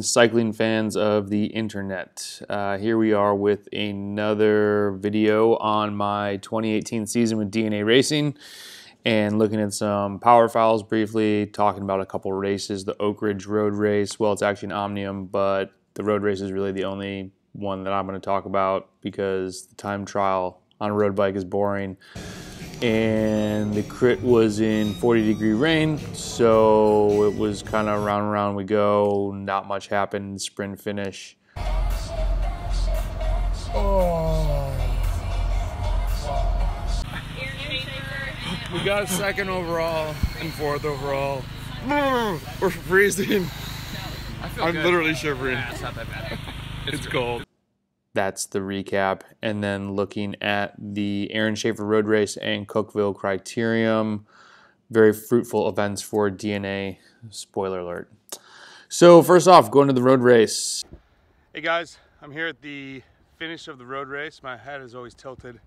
cycling fans of the internet. Here we are with another video on my 2018 season with DNA Racing and looking at some power files briefly, talking about a couple races. The Oak Ridge Road Race, well, it's actually an Omnium, but the road race is really the only one that I'm going to talk about because the time trial on a road bike is boring. And the crit was in 40-degree rain, so it was kind of round and round we go. Not much happened, sprint finish. Oh. We got second overall and fourth overall. We're freezing. I'm literally shivering. Yeah, it's not that bad. It's cold. That's the recap, and then looking at the Shafer road race and Cookeville Criterium. Very fruitful events for DNA, spoiler alert. So first off, going to the road race. Hey guys, I'm here at the finish of the road race. My head is always tilted.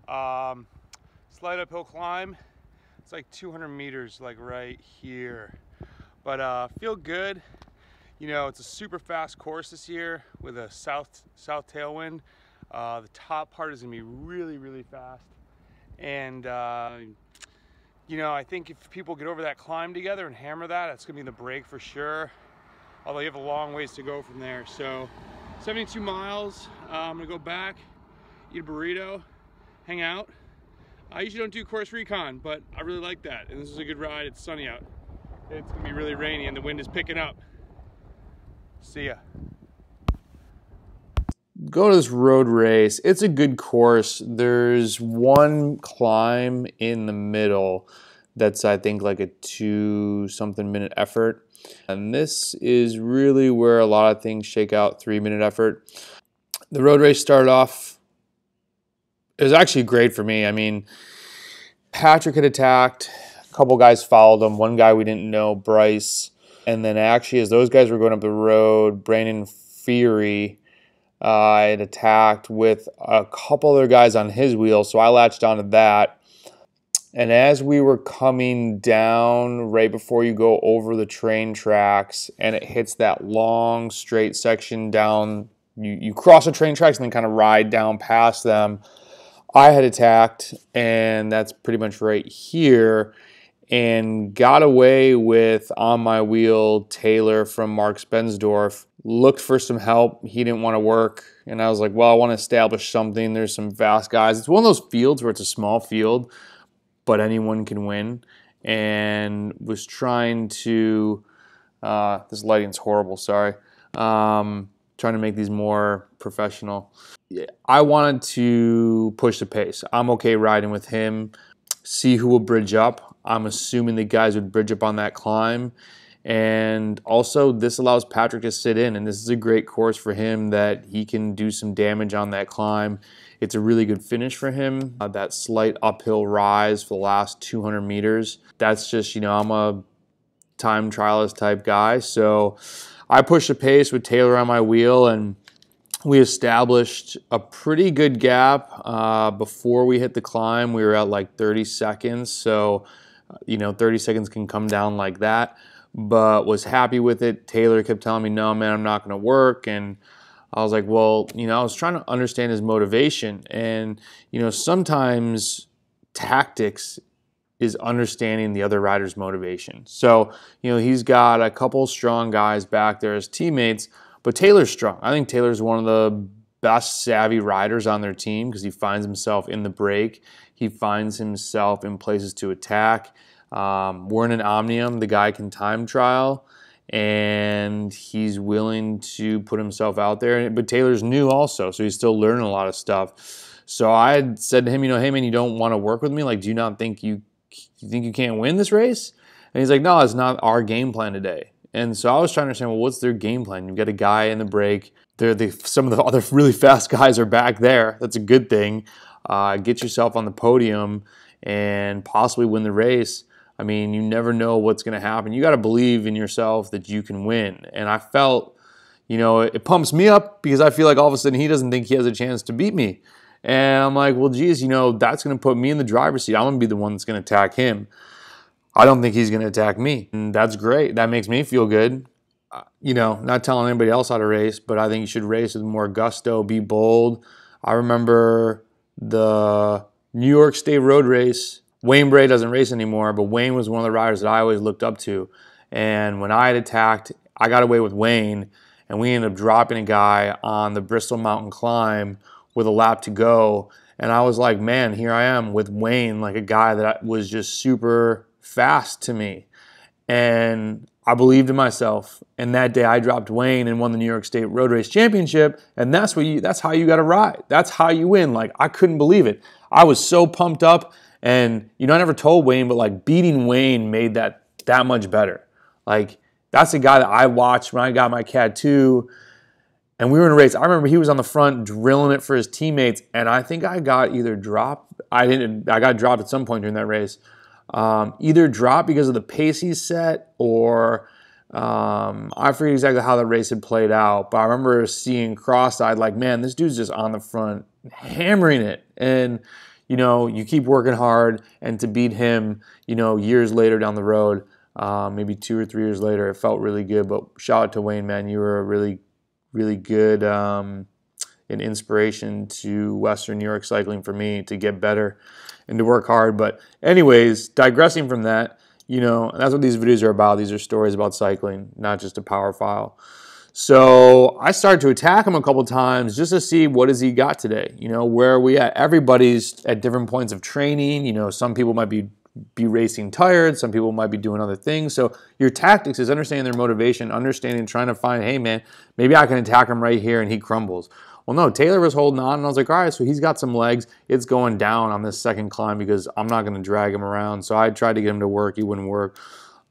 Slight uphill climb. It's like 200 meters, like right here. But feel good. You know, it's a super fast course this year with a south tailwind. The top part is gonna be really, really fast. And you know, I think if people get over that climb together and hammer that, it's gonna be the break for sure. Although you have a long ways to go from there. So 72 miles, I'm gonna go back, eat a burrito, hang out. I usually don't do course recon, but I really like that. And this is a good ride, it's sunny out. It's gonna be really rainy and the wind is picking up. See ya. Go to this road race. It's a good course. There's one climb in the middle that's, I think, like a 2-something minute effort. And this is really where a lot of things shake out, 3-minute effort. The road race started off, it was actually great for me. I mean, Patrick had attacked, a couple guys followed him, one guy we didn't know, Bryce. And then actually, as those guys were going up the road, Brandon Fury had attacked with a couple other guys on his wheel, so I latched onto that. And as we were coming down, right before you go over the train tracks, and it hits that long, straight section down, you cross the train tracks and then kind of ride down past them. I had attacked, and that's pretty much right here, and got away with, on my wheel, Taylor from Mark Spensdorf. Looked for some help. He didn't want to work. And I was like, well, I want to establish something. There's some fast guys. It's one of those fields where it's a small field, but anyone can win. And was trying to, this lighting's horrible, sorry. Trying to make these more professional. I wanted to push the pace. I'm okay riding with him. See who will bridge up. I'm assuming the guys would bridge up on that climb. And also, this allows Patrick to sit in, and this is a great course for him that he can do some damage on that climb. It's a really good finish for him. That slight uphill rise for the last 200 meters. That's just, you know, I'm a time trialist type guy. So I pushed the pace with Taylor on my wheel, and we established a pretty good gap before we hit the climb. We were at like 30 seconds, so you know, 30 seconds can come down like that, but was happy with it. Taylor kept telling me, no, man, I'm not going to work, and I was like, well, you know, I was trying to understand his motivation, and, you know, sometimes tactics is understanding the other rider's motivation. So, you know, he's got a couple strong guys back there as teammates, but Taylor's strong. I think Taylor's one of the best savvy riders on their team because he finds himself in the break. He finds himself in places to attack. We're in an Omnium. The guy can time trial, and he's willing to put himself out there. But Taylor's new also, so he's still learning a lot of stuff. So I had said to him, you know, hey, man, you don't want to work with me? Like, do you not think you can't win this race? And he's like, no, it's not our game plan today. And so I was trying to understand, well, what's their game plan? You've got a guy in the break. Some of the other really fast guys are back there. That's a good thing. Get yourself on the podium and possibly win the race. I mean, you never know what's going to happen. You got to believe in yourself that you can win. And I felt, you know, it pumps me up because I feel like all of a sudden he doesn't think he has a chance to beat me. And I'm like, well, geez, you know, that's going to put me in the driver's seat. I'm going to be the one that's going to attack him. I don't think he's going to attack me. And that's great. That makes me feel good. you know, not telling anybody else how to race, but I think you should race with more gusto, be bold. I remember the New York State road race. Wayne Bray doesn't race anymore, but Wayne was one of the riders that I always looked up to. And when I had attacked, I got away with Wayne, and we ended up dropping a guy on the Bristol Mountain Climb with a lap to go. And I was like, man, here I am with Wayne, like a guy that was just super fast to me. And I believed in myself. And that day I dropped Wayne and won the New York State Road Race Championship. And that's how you got to ride. That's how you win. Like, I couldn't believe it. I was so pumped up. And, you know, I never told Wayne, but like beating Wayne made that much better. Like, that's the guy that I watched when I got my CAD 2. And we were in a race. I remember he was on the front drilling it for his teammates. And I think I got either dropped. I got dropped at some point during that race. Either dropped because of the pace he set, or I forget exactly how the race had played out, but I remember seeing cross-eyed like, man, this dude's just on the front hammering it. And, you know, you keep working hard, and to beat him, you know, years later down the road, maybe 2 or 3 years later, it felt really good. But shout out to Wayne, man. You were a really, really good an inspiration to Western New York cycling for me to get better and to work hard. But anyways, digressing from that, you know, that's what these videos are about. These are stories about cycling, not just a power file. So I started to attack him a couple times just to see what has he got today. You know, where are we at? Everybody's at different points of training. You know, some people might be racing tired. Some people might be doing other things. So your tactics is understanding their motivation, trying to find, hey, man, maybe I can attack him right here and he crumbles. Well, no, Taylor was holding on, and I was like, all right, so he's got some legs. It's going down on this second climb because I'm not going to drag him around. So I tried to get him to work. He wouldn't work.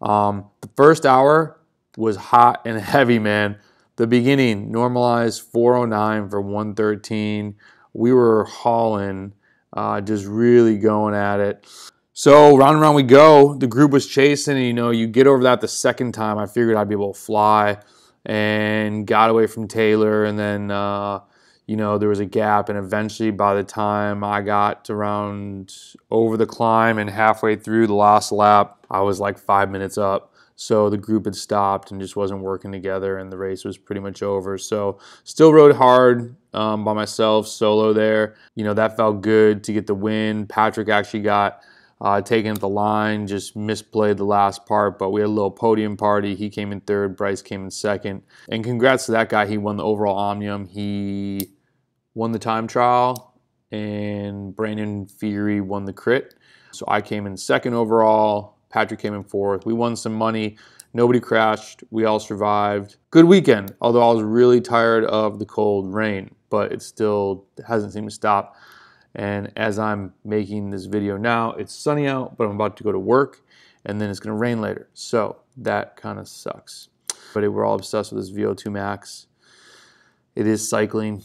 The first hour was hot and heavy, man. The beginning, normalized 409 for 113. We were hauling, just really going at it. So round and round we go. The group was chasing, and, you know, you get over that the second time. I figured I'd be able to fly and got away from Taylor, and then you know, there was a gap, and eventually by the time I got to round over the climb and halfway through the last lap, I was like 5 minutes up. So the group had stopped and just wasn't working together, and the race was pretty much over. So still rode hard by myself, solo there. You know, that felt good to get the win. Patrick actually got taken at the line, just misplayed the last part, but we had a little podium party. He came in third, Bryce came in second. And congrats to that guy. He won the overall Omnium. He won the time trial, and Brandon Fury won the crit. So I came in second overall. Patrick came in fourth. We won some money. Nobody crashed. We all survived. Good weekend, although I was really tired of the cold rain, but it still hasn't seemed to stop. And as I'm making this video now, it's sunny out, but I'm about to go to work, and then it's going to rain later. So that kind of sucks. But we're all obsessed with this VO2 max. It is cycling.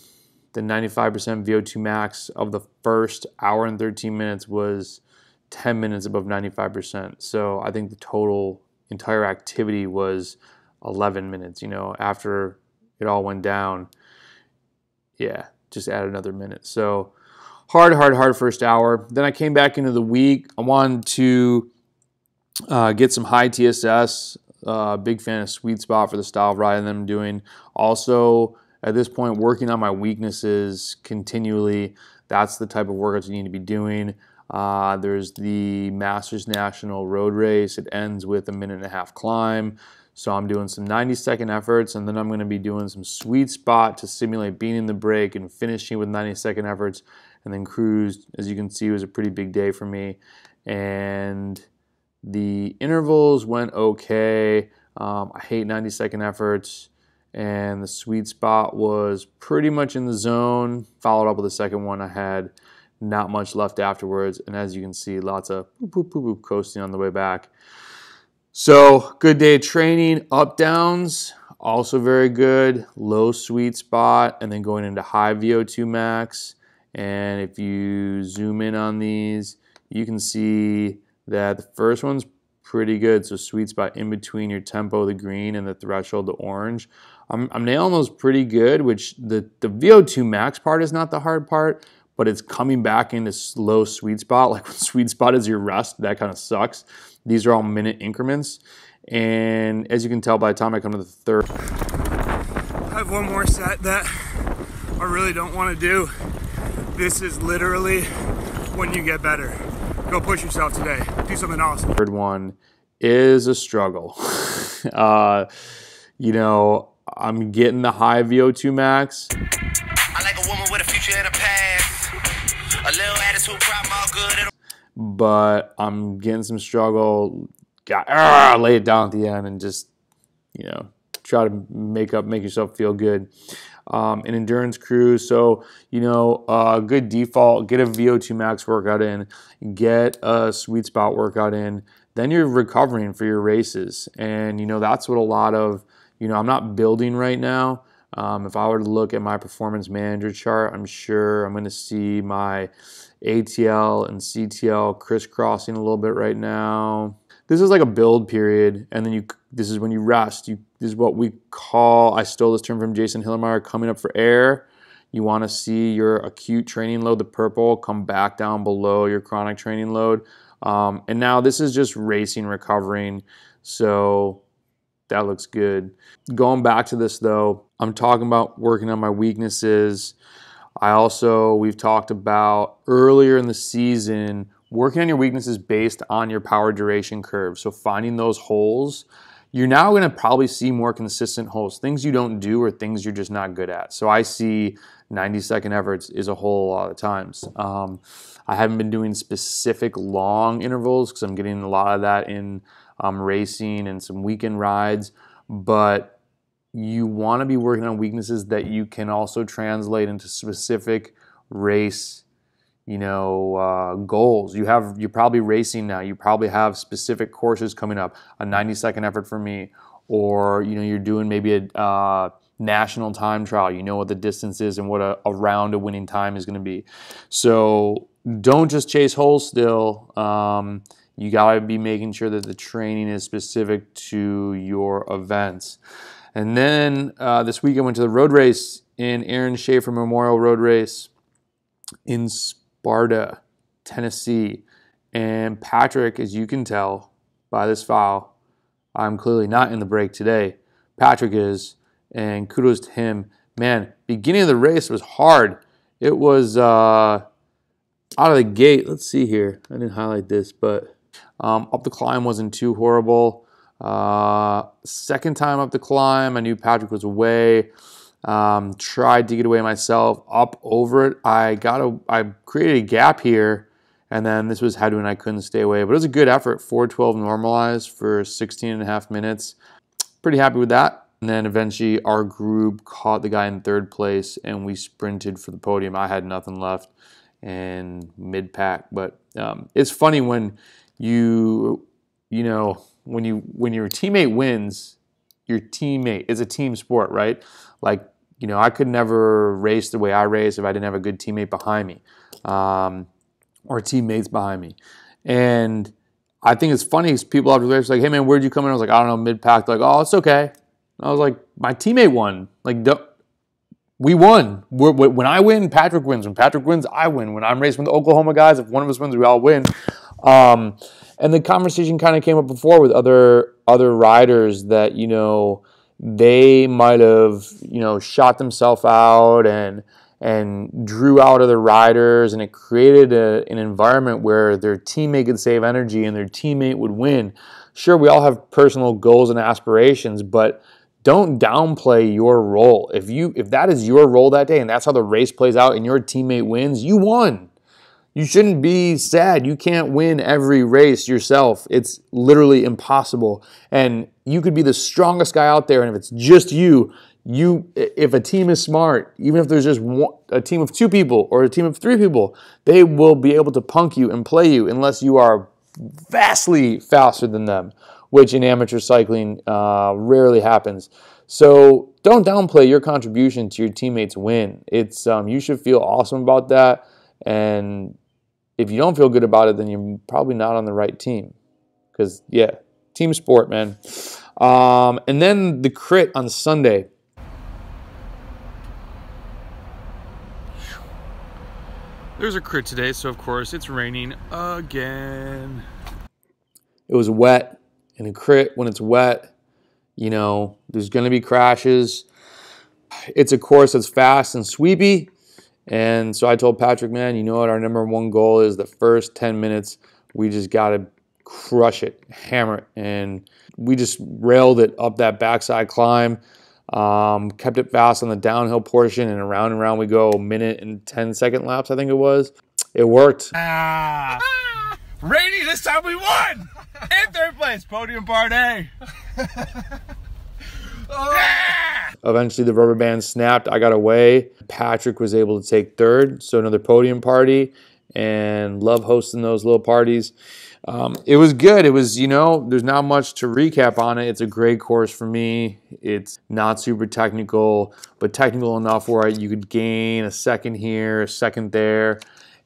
The 95% VO2 max of the first hour and 13 minutes was 10 minutes above 95%. So I think the total entire activity was 11 minutes. You know, after it all went down, yeah, just add another minute. So hard first hour. Then I came back into the week. I wanted to get some high TSS. Big fan of Sweet Spot for the style of riding I'm doing. Also, at this point, working on my weaknesses continually. That's the type of workouts you need to be doing. There's the Masters National Road Race. It ends with a 1.5-minute climb. So I'm doing some 90-second efforts, and then I'm going to be doing some Sweet Spot to simulate beating the break and finishing with 90-second efforts. And then cruise, as you can see, was a pretty big day for me. And the intervals went okay. I hate 90-second efforts. And the Sweet Spot was pretty much in the zone. Followed up with the second one. I had not much left afterwards. And as you can see, lots of boop, boop, boop, boop, coasting on the way back. So good day of training. Up downs, also very good. Low Sweet Spot, and then going into high VO2 max. And if you zoom in on these, you can see that the first one's pretty good. So Sweet Spot in between your tempo, the green, and the threshold, the orange. I'm nailing those pretty good, which the VO2 max part is not the hard part, but it's coming back into slow Sweet Spot. Like when Sweet Spot is your rest, that kind of sucks. These are all minute increments. And as you can tell, by the time I come to the third, I have one more set that I really don't want to do. This is literally when you get better. Go push yourself today. Do something awesome. Third one is a struggle. You know, I'm getting the high VO2 max. I like a woman with a future and a past. A little attitude, problem all good. But I'm getting some struggle. Lay it down at the end and just, you know, try to make yourself feel good. An endurance cruise, so, you know, a good default, get a VO2 max workout in, get a sweet spot workout in, then you're recovering for your races. And, you know, that's what a lot of, you know, I'm not building right now. If I were to look at my performance manager chart, I'm sure I'm going to see my ATL and CTL crisscrossing a little bit right now. This is like a build period, and then this is when you rest. This is what we call, I stole this term from Jason Hillermeyer, coming up for air. You want to see your acute training load, the purple, come back down below your chronic training load. And now this is just racing, recovering, so that looks good. Going back to this though, I'm talking about working on my weaknesses. We've talked about earlier in the season, working on your weaknesses based on your power duration curve. So finding those holes, you're now going to probably see more consistent holes. Things you don't do or things you're just not good at. So I see 90-second efforts is a hole a lot of times. I haven't been doing specific long intervals because I'm getting a lot of that in racing and some weekend rides. But you want to be working on weaknesses that you can also translate into specific race, you know, goals. You're probably racing now. You probably have specific courses coming up. A 90-second effort for me, or you know, you're doing maybe a national time trial. You know what the distance is and what a round of winning time is going to be. So don't just chase holes. Still, you gotta be making sure that the training is specific to your events. And then this week I went to the road race in Aaron Shafer Memorial Road Race in Sparta, Tennessee. And Patrick, as you can tell by this file, I'm clearly not in the break today. Patrick is, and kudos to him. Man, beginning of the race was hard. It was out of the gate. Let's see here. I didn't highlight this, but up the climb wasn't too horrible. Second time up the climb, I knew Patrick was away. Tried to get away myself up over it. I created a gap here, and then this was head when I couldn't stay away. But it was a good effort. 4:12 normalized for 16.5 minutes. Pretty happy with that. And then eventually our group caught the guy in third place, and we sprinted for the podium. I had nothing left and mid-pack. But it's funny when you know, when your teammate wins, your teammate, it's a team sport, right? Like, you know, I could never race the way I race if I didn't have a good teammate behind me, or teammates behind me. And I think it's funny because people after the race are like, hey man, where'd you come in? I was like, I don't know, mid-pack. Like, oh, it's okay. I was like, my teammate won. Like, we won. When I win, Patrick wins. When Patrick wins, I win. When I'm racing with the Oklahoma guys, if one of us wins, we all win. And the conversation kind of came up before with other riders that, you know, they might have, you know, shot themselves out and drew out other riders, and it created an environment where their teammate could save energy and their teammate would win. Sure, we all have personal goals and aspirations, but don't downplay your role. If that is your role that day and that's how the race plays out and your teammate wins, you won. You shouldn't be sad. You can't win every race yourself. It's literally impossible. And you could be the strongest guy out there, and if it's just you, if a team is smart, even if there's just a team of 2 people or a team of 3 people, they will be able to punk you and play you unless you are vastly faster than them, which in amateur cycling rarely happens. So don't downplay your contribution to your teammates' win. It's you should feel awesome about that, and if you don't feel good about it, then you're probably not on the right team. Because, yeah, team sport, man. And then the crit on Sunday. There's a crit today, so of course it's raining again. It was wet, in a crit when it's wet, you know, there's going to be crashes. It's a course that's fast and sweepy. And so I told Patrick, man, you know what? Our #1 goal is the first 10 minutes. We just got to crush it, hammer it. And we just railed it up that backside climb, kept it fast on the downhill portion, and around we go, 1 minute and 10-second laps, I think it was. It worked. Rainy, this time we won! In third place, podium party. Eventually the rubber band snapped. I got away. Patrick was able to take third, so another podium party, and love hosting those little parties. It was good. It was, you know, there's not much to recap on it. It's a great course for me. It's not super technical, but technical enough where you could gain a second here, a second there,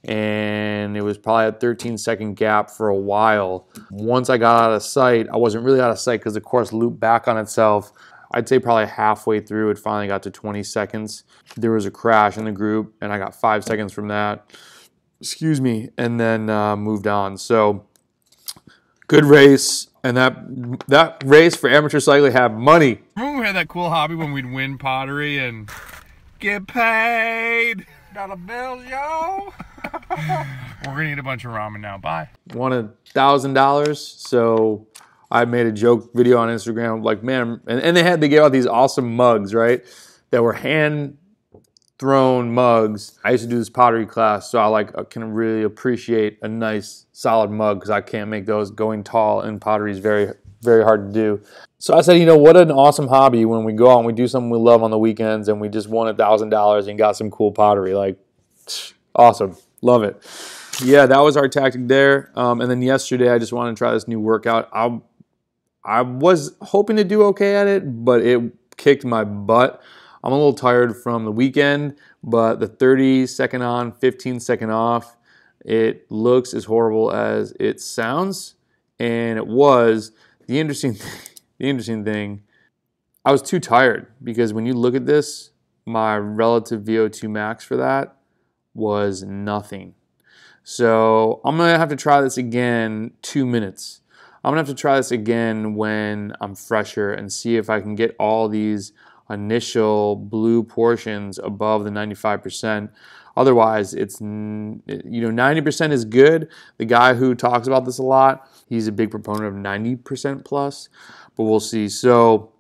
and it was probably a 13-second gap for a while. Once I got out of sight, I wasn't really out of sight because the course looped back on itself. I'd say probably halfway through, it finally got to 20 seconds. There was a crash in the group, and I got 5 seconds from that. Excuse me, and then moved on. So, good race, and that race for amateur cycling had money. Remember we had that cool hobby when we'd win pottery and get paid? Dollar bills, yo. We're gonna eat a bunch of ramen now. Bye. Won $1,000, so I made a joke video on Instagram, like, man, and they gave out these awesome mugs, right? That were hand thrown mugs. I used to do this pottery class, so I can really appreciate a nice solid mug because I can't make those. Going tall in pottery is very, very hard to do. So I said, you know, what an awesome hobby when we go out and we do something we love on the weekends and we just won $1,000 and got some cool pottery. Like, awesome. Love it. Yeah, that was our tactic there. And then yesterday, I just wanted to try this new workout. I was hoping to do okay at it, but it kicked my butt. I'm a little tired from the weekend, but the 30-second on, 15-second off, it looks as horrible as it sounds, and it was. The interesting thing, I was too tired because when you look at this, my relative VO2 max for that was nothing. So I'm going to have to try this again 2 minutes. I'm going to have to try this again when I'm fresher and see if I can get all these initial blue portions above the 95%. Otherwise, it's, you know, 90% is good. The guy who talks about this a lot, he's a big proponent of 90% plus, but we'll see. So,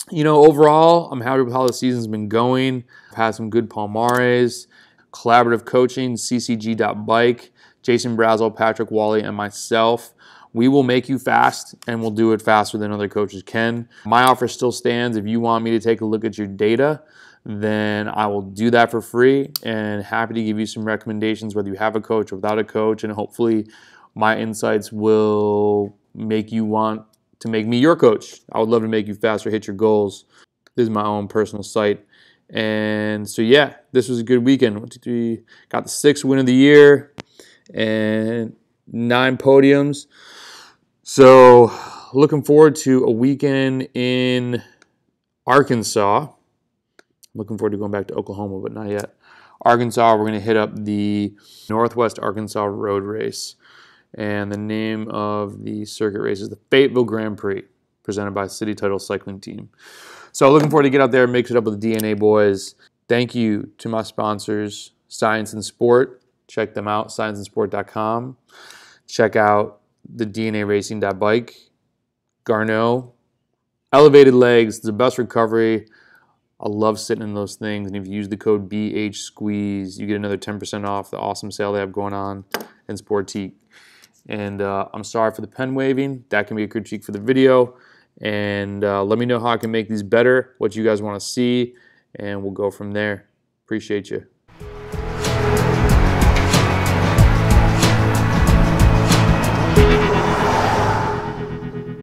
you know, overall, I'm happy with how the season's been going. I've had some good Palmares, collaborative coaching, ccg.bike, Jason Brazel, Patrick Wally, and myself. We will make you fast, and we'll do it faster than other coaches can. My offer still stands. If you want me to take a look at your data, then I will do that for free, and happy to give you some recommendations, whether you have a coach or without a coach, and hopefully my insights will make you want to make me your coach. I would love to make you faster, hit your goals. This is my own personal site. And so, yeah, this was a good weekend. 1, 2, 3, got the 6th win of the year and 9 podiums. So, looking forward to a weekend in Arkansas. Looking forward to going back to Oklahoma, but not yet. Arkansas, we're going to hit up the Northwest Arkansas Road Race. And the name of the circuit race is the Fayetteville Grand Prix, presented by City Title Cycling Team. So looking forward to get out there and mix it up with the DNA boys. Thank you to my sponsors, Science and Sport. Check them out, scienceandsport.com. Check out the DNARacing.bike. Garneau. Elevated legs, the best recovery. I love sitting in those things. And if you use the code BHSqueeze, you get another 10% off the awesome sale they have going on in Sportique. And I'm sorry for the pen waving. That can be a critique for the video. And let me know how I can make these better, what you guys want to see, and we'll go from there. Appreciate you.